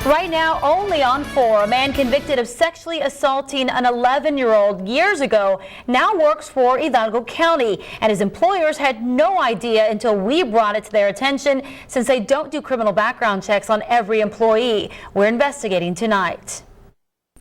Right now, only on 4, a man convicted of sexually assaulting an 11-year-old years ago now works for Hidalgo County, and his employers had no idea until we brought it to their attention, since they don't do criminal background checks on every employee. We're investigating tonight.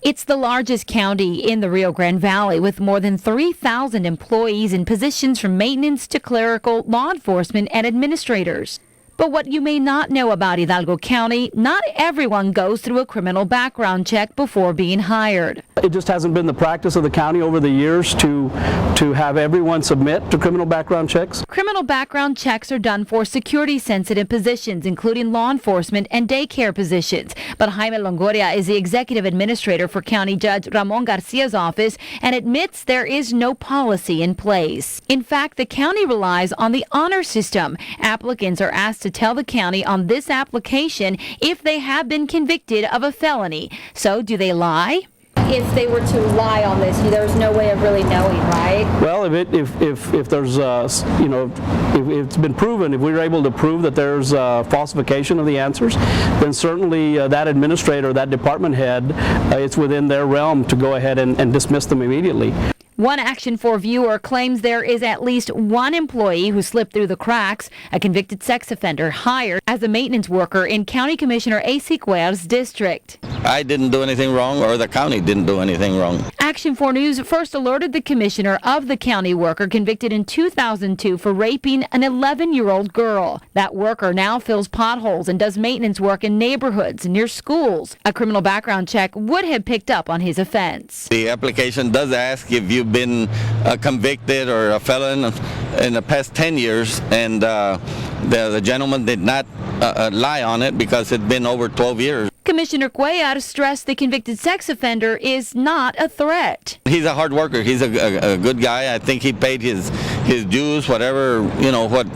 It's the largest county in the Rio Grande Valley, with more than 3,000 employees in positions from maintenance to clerical, law enforcement, and administrators. But what you may not know about Hidalgo County, not everyone goes through a criminal background check before being hired. It just hasn't been the practice of the county over the years to have everyone submit to criminal background checks. Criminal background checks are done for security-sensitive positions, including law enforcement and daycare positions. But Jaime Longoria is the executive administrator for County Judge Ramon Garcia's office and admits there is no policy in place. In fact, the county relies on the honor system. Applicants are asked to tell the county on this application if they have been convicted of a felony. So do they lie? If they were to lie on this, there's no way of really knowing, right? Well, if there's if it's been proven, if we're able to prove that there's falsification of the answers, then certainly that administrator, that department head, it's within their realm to go ahead and dismiss them immediately. One Action 4 viewer claims there is at least one employee who slipped through the cracks, a convicted sex offender hired as a maintenance worker in County Commissioner A.C. Cuellar's district. I didn't do anything wrong, or the county didn't do anything wrong. Action 4 News first alerted the commissioner of the county worker convicted in 2002 for raping an 11-year-old girl. That worker now fills potholes and does maintenance work in neighborhoods near schools. A criminal background check would have picked up on his offense. The application does ask if you've been convicted or a felon in the past 10 years, and the gentleman did not lie on it because it's been over 12 years. Commissioner Cuellar stressed the convicted sex offender is not a threat. He's a hard worker. He's a good guy. I think he paid his dues, whatever, what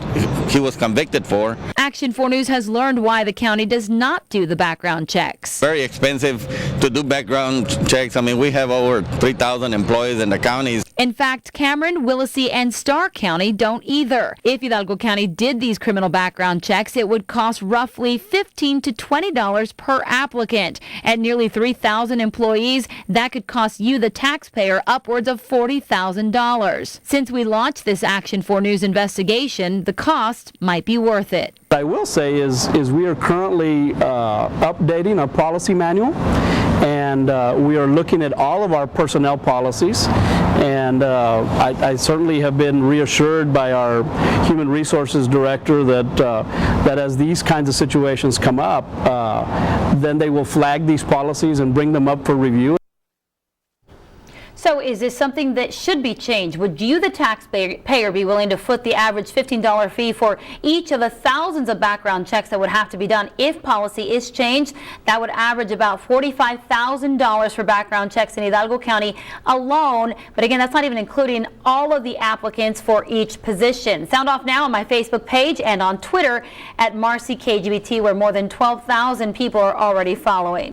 he was convicted for. Action 4 News has learned why the county does not do the background checks. Very expensive to do background checks. I mean, we have over 3,000 employees in the counties. In fact, Cameron, Willacy, and Starr County don't either. If Hidalgo County did these criminal background checks, it would cost roughly $15 to $20 per applicant. At nearly 3,000 employees, that could cost you, the taxpayer, upwards of $40,000. Since we launched this Action 4 News investigation, the cost might be worth it. What I will say is we are currently updating our policy manual, and we are looking at all of our personnel policies, and I certainly have been reassured by our human resources director that as these kinds of situations come up, then they will flag these policies and bring them up for review. So is this something that should be changed? Would you, the taxpayer, be willing to foot the average $15 fee for each of the thousands of background checks that would have to be done if policy is changed? That would average about $45,000 for background checks in Hidalgo County alone. But again, that's not even including all of the applicants for each position. Sound off now on my Facebook page and on Twitter at MarcyKGBT, where more than 12,000 people are already following.